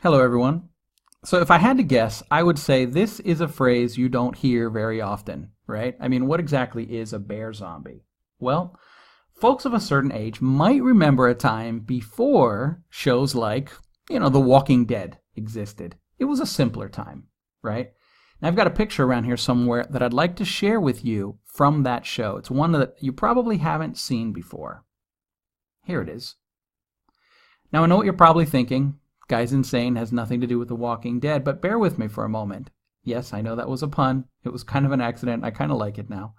Hello, everyone. So, if I had to guess, I would say this is a phrase you don't hear very often, right? I mean, what exactly is a bear zombie? Well, folks of a certain age might remember a time before shows like, The Walking Dead existed. It was a simpler time, right? Now, I've got a picture around here somewhere that I'd like to share with you from that show. It's one that you probably haven't seen before. Here it is. Now, I know what you're probably thinking. Guy's insane, has nothing to do with The Walking Dead, but bear with me for a moment. Yes, I know that was a pun. It was kind of an accident. I kind of like it now.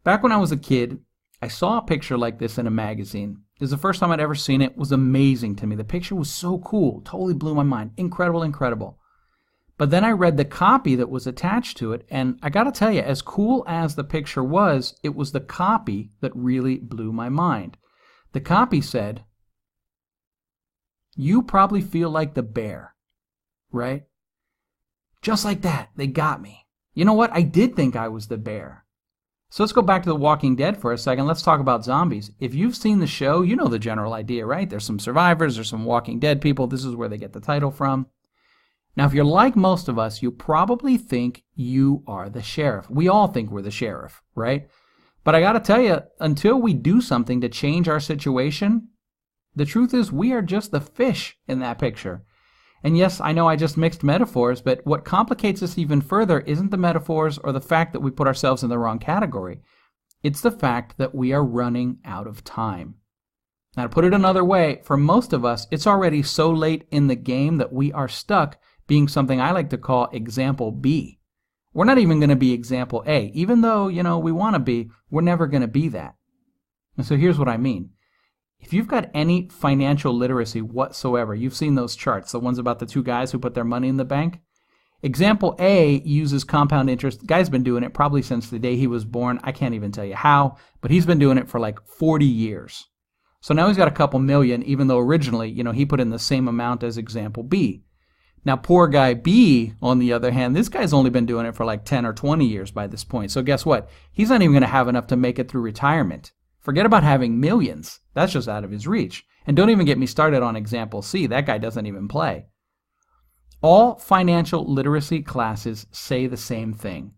Back when I was a kid, I saw a picture like this in a magazine. It was the first time I'd ever seen it. It was amazing to me. The picture was so cool. Totally blew my mind. Incredible, incredible. But then I read the copy that was attached to it, and I got to tell you, as cool as the picture was, it was the copy that really blew my mind. The copy said, "You probably feel like the bear," right? Just like that, they got me. You know what? I did think I was the bear. So let's go back to The Walking Dead for a second. Let's talk about zombies. If you've seen the show, you know the general idea, right? There's some survivors, there's some Walking Dead people. This is where they get the title from. Now, if you're like most of us, you probably think you are the sheriff. We all think we're the sheriff, right? But I got to tell you, until we do something to change our situation, the truth is we are just the fish in that picture. And yes, I know I just mixed metaphors, but what complicates this even further isn't the metaphors or the fact that we put ourselves in the wrong category. It's the fact that we are running out of time. Now, to put it another way, for most of us, it's already so late in the game that we are stuck being something I like to call example B. We're not even going to be example A. Even though, we want to be, we're never going to be that. And so here's what I mean. If you've got any financial literacy whatsoever, you've seen those charts, the ones about the two guys who put their money in the bank. Example A uses compound interest. The guy's been doing it probably since the day he was born. I can't even tell you how, but he's been doing it for like 40 years. So now he's got a couple million, even though originally, he put in the same amount as example B. Now, poor guy B, on the other hand, this guy's only been doing it for like 10 or 20 years by this point. So guess what? He's not even going to have enough to make it through retirement. Forget about having millions. That's just out of his reach. And don't even get me started on example C. That guy doesn't even play. All financial literacy classes say the same thing.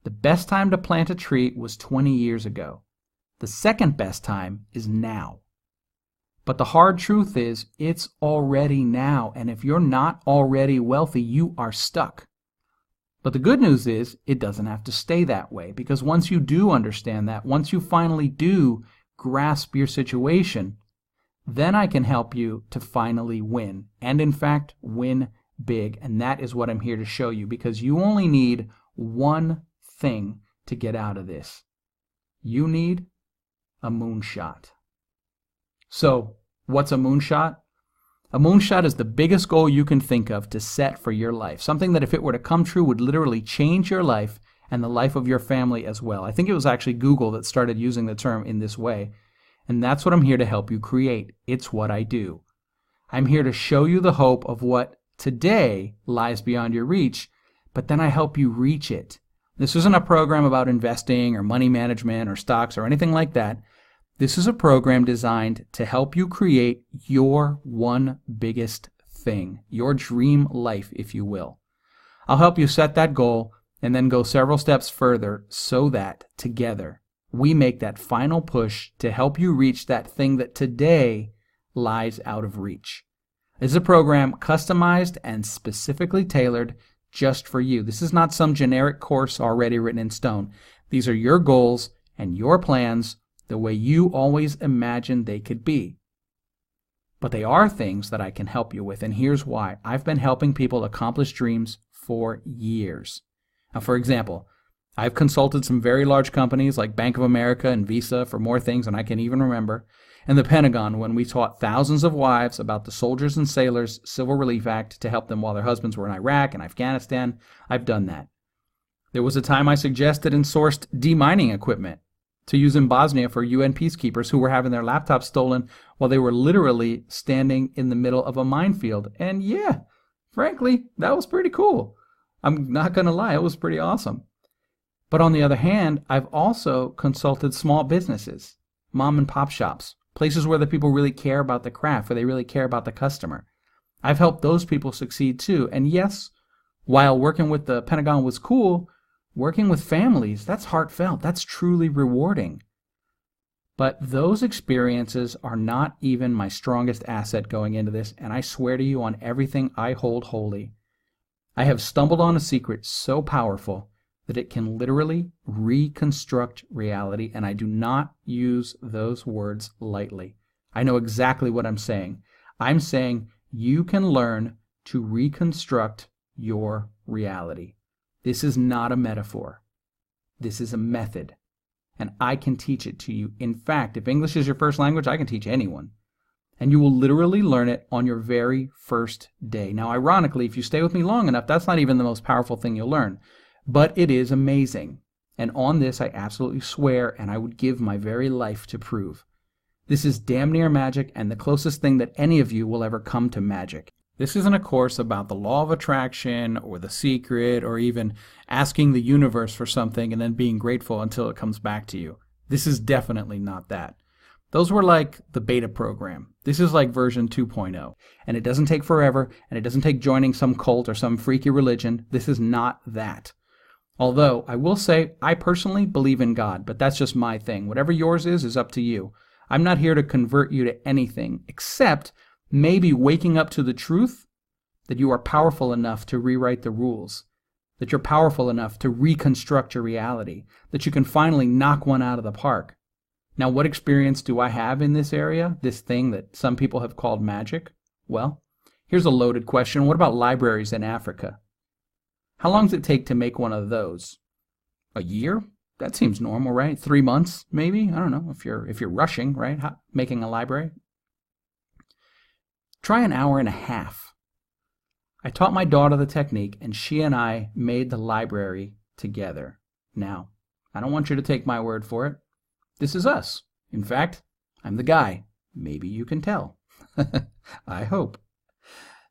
The best time to plant a tree was 20 years ago. The second best time is now. But the hard truth is, it's already now. And if you're not already wealthy, you are stuck. But the good news is, it doesn't have to stay that way, because once you do understand that, once you finally do grasp your situation, then I can help you to finally win, and in fact, win big. And that is what I'm here to show you, because you only need one thing to get out of this. You need a moonshot. So, what's a moonshot? A moonshot is the biggest goal you can think of to set for your life. Something that if it were to come true would literally change your life and the life of your family as well. I think it was actually Google that started using the term in this way. And that's what I'm here to help you create. It's what I do. I'm here to show you the hope of what today lies beyond your reach, but then I help you reach it. This isn't a program about investing or money management or stocks or anything like that. This is a program designed to help you create your one biggest thing, your dream life, if you will. I'll help you set that goal and then go several steps further so that together we make that final push to help you reach that thing that today lies out of reach. This is a program customized and specifically tailored just for you. This is not some generic course already written in stone. These are your goals and your plans the way you always imagined they could be. But they are things that I can help you with, and here's why. I've been helping people accomplish dreams for years. Now, for example, I've consulted some very large companies like Bank of America and Visa for more things than I can even remember, and the Pentagon when we taught thousands of wives about the Soldiers and Sailors Civil Relief Act to help them while their husbands were in Iraq and Afghanistan. I've done that. There was a time I suggested and sourced demining equipment to use in Bosnia for UN peacekeepers who were having their laptops stolen while they were literally standing in the middle of a minefield. And yeah, frankly, that was pretty cool. I'm not going to lie, it was pretty awesome. But on the other hand, I've also consulted small businesses, mom and pop shops, places where the people really care about the craft, where they really care about the customer. I've helped those people succeed too. And yes, while working with the Pentagon was cool, working with families, that's heartfelt. That's truly rewarding. But those experiences are not even my strongest asset going into this, and I swear to you on everything I hold holy, I have stumbled on a secret so powerful that it can literally reconstruct reality, and I do not use those words lightly. I know exactly what I'm saying. I'm saying you can learn to reconstruct your reality. This is not a metaphor. This is a method, and I can teach it to you. In fact, if English is your first language, I can teach anyone. And you will literally learn it on your very first day. Now, ironically, if you stay with me long enough, that's not even the most powerful thing you'll learn. But it is amazing. And on this, I absolutely swear, and I would give my very life to prove. This is damn near magic, and the closest thing that any of you will ever come to magic. This isn't a course about the law of attraction or the secret or even asking the universe for something and then being grateful until it comes back to you. This is definitely not that. Those were like the beta program. This is like version 2.0. And it doesn't take forever, and it doesn't take joining some cult or some freaky religion. This is not that. Although, I will say, I personally believe in God, but that's just my thing. Whatever yours is up to you. I'm not here to convert you to anything, except maybe waking up to the truth that you are powerful enough to rewrite the rules, that you're powerful enough to reconstruct your reality, that you can finally knock one out of the park. Now, what experience do I have in this area, this thing that some people have called magic? Well, here's a loaded question. What about libraries in Africa? How long does it take to make one of those? A year? That seems normal, right? 3 months, maybe? I don't know, if you're rushing, right? Making a library. Try an hour and a half. I taught my daughter the technique, and she and I made the library together. Now, I don't want you to take my word for it. This is us. In fact, I'm the guy. Maybe you can tell. I hope.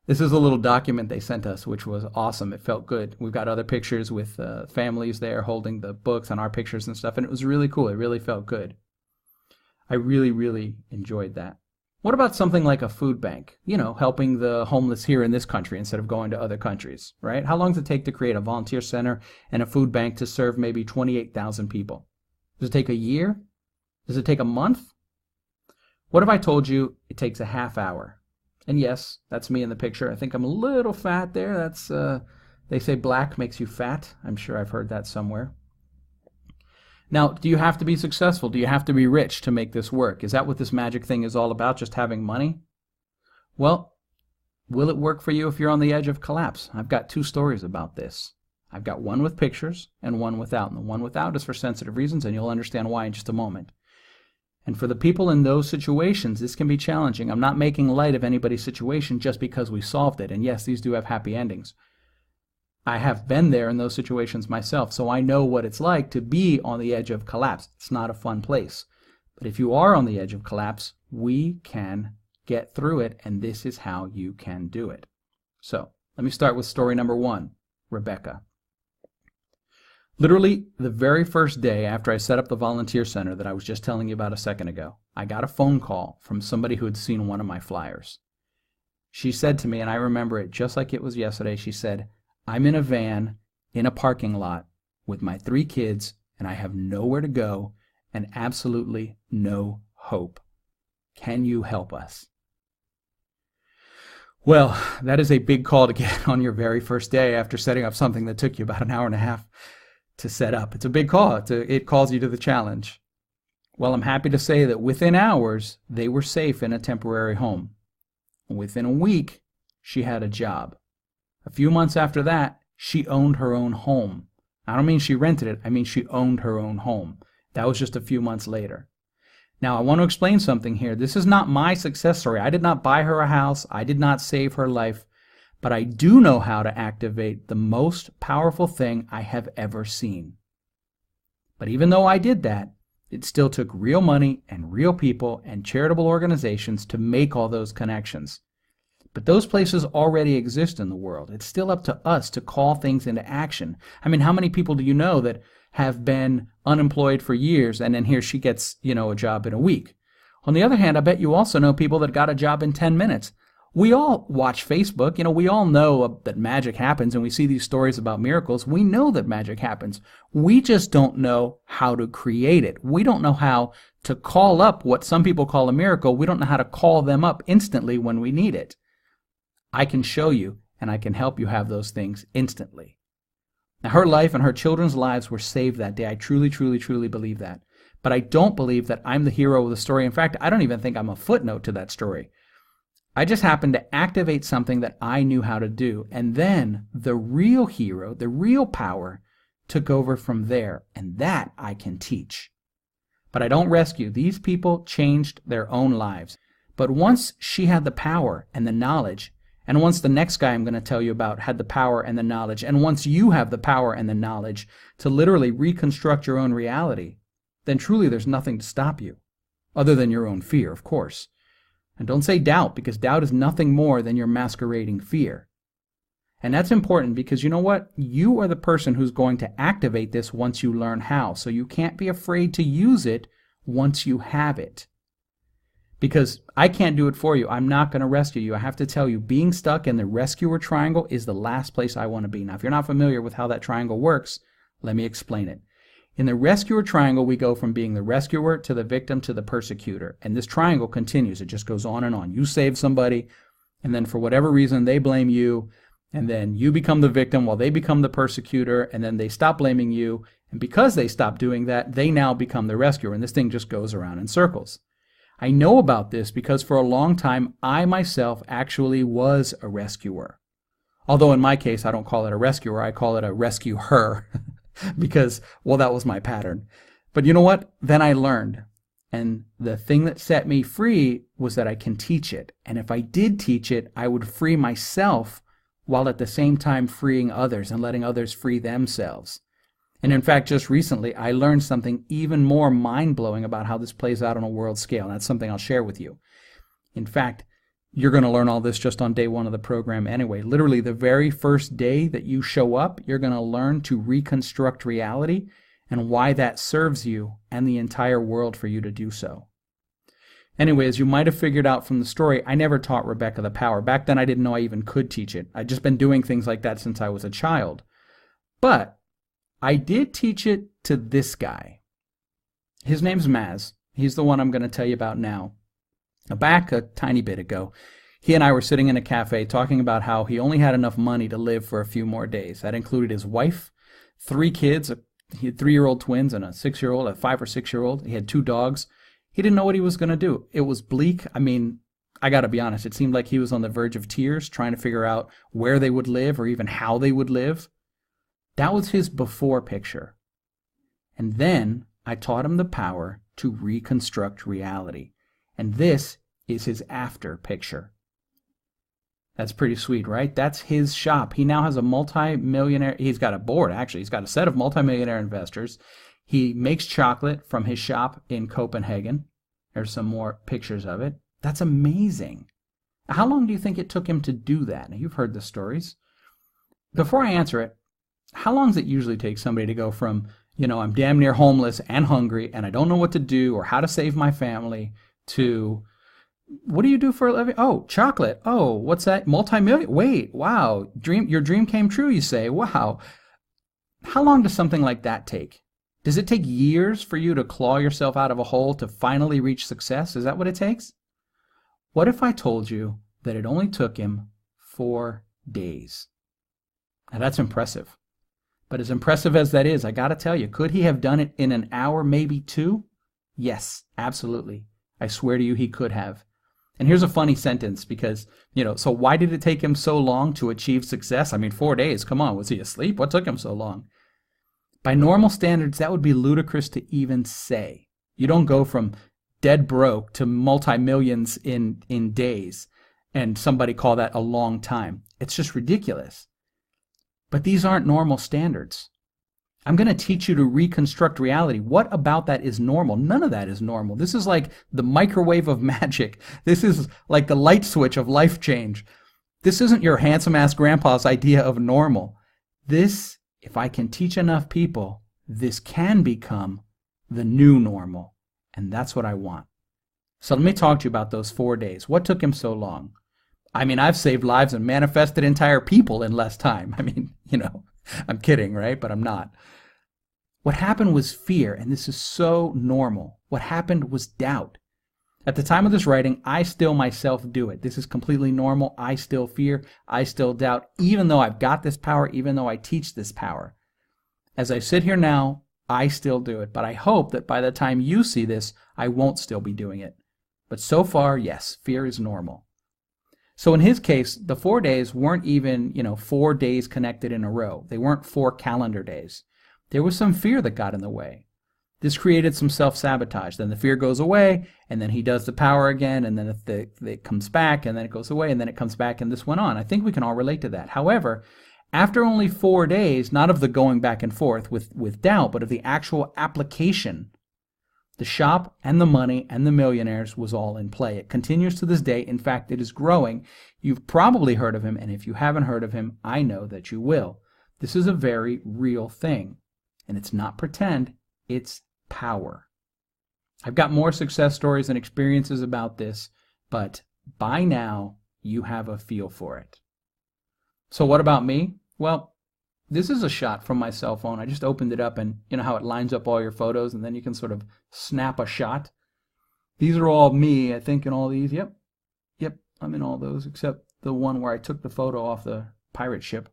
This is a little document they sent us, which was awesome. It felt good. We've got other pictures with families there holding the books and our pictures and stuff, and it was really cool. It really felt good. I really, really enjoyed that. What about something like a food bank? You know, helping the homeless here in this country instead of going to other countries, right? How long does it take to create a volunteer center and a food bank to serve maybe 28,000 people? Does it take a year? Does it take a month? What if I told you it takes a half hour? And yes, that's me in the picture. I think I'm a little fat there. That's, they say black makes you fat. I'm sure I've heard that somewhere. Now, do you have to be successful? Do you have to be rich to make this work? Is that what this magic thing is all about, just having money? Well, will it work for you if you're on the edge of collapse? I've got 2 stories about this. I've got one with pictures and one without. And the one without is for sensitive reasons, and you'll understand why in just a moment. And for the people in those situations, this can be challenging. I'm not making light of anybody's situation just because we solved it. And yes, these do have happy endings. I have been there in those situations myself, so I know what it's like to be on the edge of collapse. It's not a fun place. But if you are on the edge of collapse, we can get through it, and this is how you can do it. So, let me start with story number 1, Rebecca. Literally, the very first day after I set up the volunteer center that I was just telling you about a second ago, I got a phone call from somebody who had seen one of my flyers. She said to me, and I remember it just like it was yesterday, she said, "I'm in a van in a parking lot with my 3 kids, and I have nowhere to go and absolutely no hope. Can you help us?" Well, that is a big call to get on your very first day after setting up something that took you about an hour and a half to set up. It's a big call. It calls you to the challenge. Well, I'm happy to say that within hours, they were safe in a temporary home. Within a week, she had a job. A few months after that, she owned her own home. I don't mean she rented it. I mean she owned her own home. That was just a few months later. Now, I want to explain something here. This is not my success story. I did not buy her a house. I did not save her life. But I do know how to activate the most powerful thing I have ever seen. But even though I did that, it still took real money and real people and charitable organizations to make all those connections. But those places already exist in the world. It's still up to us to call things into action. I mean, how many people do you know that have been unemployed for years and then here she gets, a job in a week? On the other hand, I bet you also know people that got a job in 10 minutes. We all watch Facebook. We all know that magic happens, and we see these stories about miracles. We know that magic happens. We just don't know how to create it. We don't know how to call up what some people call a miracle. We don't know how to call them up instantly when we need it. I can show you, and I can help you have those things instantly. Now, her life and her children's lives were saved that day. I truly, truly, truly believe that. But I don't believe that I'm the hero of the story. In fact, I don't even think I'm a footnote to that story. I just happened to activate something that I knew how to do. And then the real hero, the real power, took over from there. And that I can teach. But I don't rescue. These people changed their own lives. But once she had the power and the knowledge, and once the next guy I'm going to tell you about had the power and the knowledge, and once you have the power and the knowledge to literally reconstruct your own reality, then truly there's nothing to stop you, other than your own fear, of course. And don't say doubt, because doubt is nothing more than your masquerading fear. And that's important because you know what? You are the person who's going to activate this once you learn how. So you can't be afraid to use it once you have it. Because I can't do it for you. I'm not going to rescue you. I have to tell you, being stuck in the rescuer triangle is the last place I want to be. Now, if you're not familiar with how that triangle works, let me explain it. In the rescuer triangle, we go from being the rescuer to the victim to the persecutor. And this triangle continues. It just goes on and on. You save somebody, and then for whatever reason, they blame you. And then you become the victim while they become the persecutor. And then they stop blaming you. And because they stop doing that, they now become the rescuer. And this thing just goes around in circles. I know about this because for a long time, I myself actually was a rescuer. Although in my case, I don't call it a rescuer. I call it a rescuer. Because, well, that was my pattern. But you know what? Then I learned. And the thing that set me free was that I can teach it. And if I did teach it, I would free myself while at the same time freeing others and letting others free themselves. And in fact, just recently, I learned something even more mind-blowing about how this plays out on a world scale. And that's something I'll share with you. In fact, you're going to learn all this just on day one of the program anyway. Literally, the very first day that you show up, you're going to learn to reconstruct reality and why that serves you and the entire world for you to do so. Anyway, as you might have figured out from the story, I never taught Rebecca the power. Back then, I didn't know I even could teach it. I'd just been doing things like that since I was a child. But I did teach it to this guy. His name's Maz. He's the one I'm going to tell you about now. Back a tiny bit ago, he and I were sitting in a cafe talking about how he only had enough money to live for a few more days. That included his wife, 3 kids, he had 3-year-old twins and a 6-year-old, a 5 or 6-year-old. He had 2 dogs. He didn't know what he was going to do. It was bleak. I mean, I got to be honest, it seemed like he was on the verge of tears trying to figure out where they would live or even how they would live. That was his before picture. And then I taught him the power to reconstruct reality. And this is his after picture. That's pretty sweet, right? That's his shop. He now has a multi-millionaire, he's got a board actually, he's got a set of multi-millionaire investors. He makes chocolate from his shop in Copenhagen. There's some more pictures of it. That's amazing. How long do you think it took him to do that? Now, you've heard the stories. Before I answer it, how long does it usually take somebody to go from, I'm damn near homeless and hungry and I don't know what to do or how to save my family to, what do you do for a living? Oh, chocolate. Oh, what's that? Multi-million? Wait, wow. Your dream came true, you say. Wow. How long does something like that take? Does it take years for you to claw yourself out of a hole to finally reach success? Is that what it takes? What if I told you that it only took him 4 days? Now that's impressive. But as impressive as that is, I got to tell you, could he have done it in an hour, maybe 2? Yes, absolutely. I swear to you he could have. And here's a funny sentence because, so why did it take him so long to achieve success? I mean, 4 days, come on, was he asleep? What took him so long? By normal standards, that would be ludicrous to even say. You don't go from dead broke to multi-millions in days and somebody call that a long time. It's just ridiculous. But these aren't normal standards. I'm going to teach you to reconstruct reality. What about that is normal? None of that is normal. This is like the microwave of magic. This is like the light switch of life change. This isn't your handsome-ass grandpa's idea of normal. This, if I can teach enough people, this can become the new normal. And that's what I want. So let me talk to you about those 4 days. What took him so long? I mean, I've saved lives and manifested entire people in less time. I mean, I'm kidding, right? But I'm not. What happened was fear, and this is so normal. What happened was doubt. At the time of this writing, I still myself do it. This is completely normal. I still fear. I still doubt, even though I've got this power, even though I teach this power. As I sit here now, I still do it. But I hope that by the time you see this, I won't still be doing it. But so far, yes, fear is normal. So in his case, the 4 days weren't even, 4 days connected in a row. They weren't 4 calendar days. There was some fear that got in the way. This created some self-sabotage. Then the fear goes away, and then he does the power again, and then it comes back, and then it goes away, and then it comes back, and this went on. I think we can all relate to that. However, after only 4 days, not of the going back and forth with doubt, but of the actual application, the shop and the money and the millionaires was all in play. It continues to this day. In fact, it is growing. You've probably heard of him, and if you haven't heard of him, I know that you will. This is a very real thing, and it's not pretend, it's power. I've got more success stories and experiences about this, but by now, you have a feel for it. So what about me? Well, this is a shot from my cell phone. I just opened it up, and you know how it lines up all your photos, and then you can sort of snap a shot. These are all me, I think, in all these. Yep, I'm in all those, except the one where I took the photo off the pirate ship.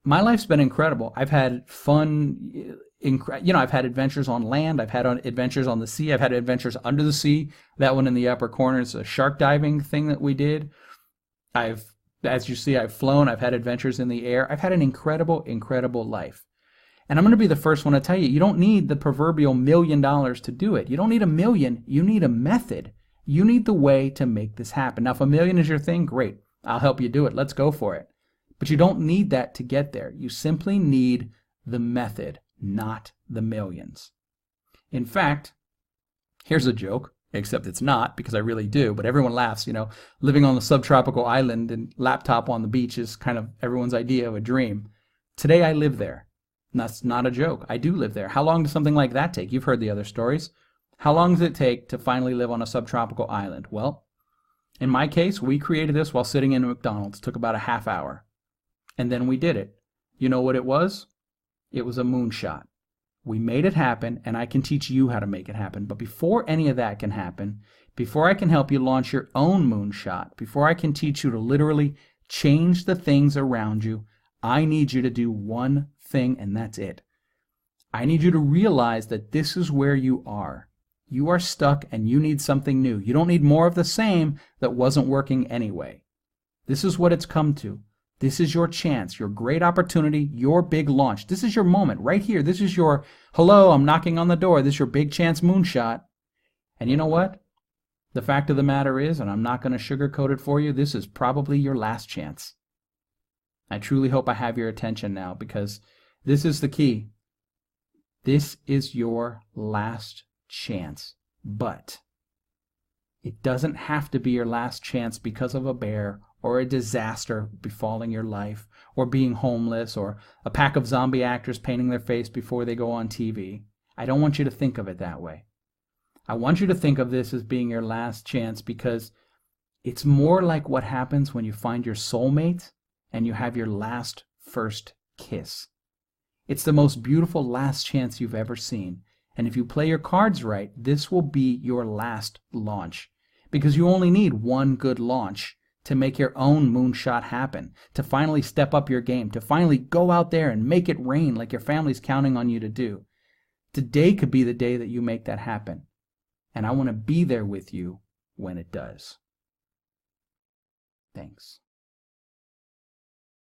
My life's been incredible. I've had fun, I've had adventures on land. I've had adventures on the sea. I've had adventures under the sea. That one in the upper corner is a shark diving thing that we did. As you see, I've flown. I've had adventures in the air. I've had an incredible, incredible life. And I'm going to be the first one to tell you, you don't need the proverbial $1 million to do it. You don't need $1 million. You need a method. You need the way to make this happen. Now, if $1 million is your thing, great. I'll help you do it. Let's go for it. But you don't need that to get there. You simply need the method, not the millions. In fact, here's a joke. Except it's not, because I really do, but everyone laughs, living on the subtropical island and laptop on the beach is kind of everyone's idea of a dream. Today I live there. And that's not a joke. I do live there. How long does something like that take? You've heard the other stories. How long does it take to finally live on a subtropical island? Well, in my case, we created this while sitting in a McDonald's. It took about a half hour. And then we did it. You know what it was? It was a moonshot. We made it happen, and I can teach you how to make it happen. But before any of that can happen, before I can help you launch your own moonshot, before I can teach you to literally change the things around you, I need you to do one thing, and that's it. I need you to realize that this is where you are. You are stuck, and you need something new. You don't need more of the same that wasn't working anyway. This is what it's come to. This is your chance, your great opportunity, your big launch. This is your moment right here. This is your, hello, I'm knocking on the door. This is your big chance moonshot. And you know what? The fact of the matter is, and I'm not going to sugarcoat it for you, this is probably your last chance. I truly hope I have your attention now, because this is the key. This is your last chance. But it doesn't have to be your last chance because of a bear or a disaster befalling your life, or being homeless, or a pack of zombie actors painting their face before they go on TV. I don't want you to think of it that way. I want you to think of this as being your last chance, because it's more like what happens when you find your soulmate and you have your last first kiss. It's the most beautiful last chance you've ever seen. And if you play your cards right, this will be your last launch, because you only need one good launch to make your own moonshot happen, to finally step up your game, to finally go out there and make it rain like your family's counting on you to do. Today could be the day that you make that happen. And I want to be there with you when it does. Thanks.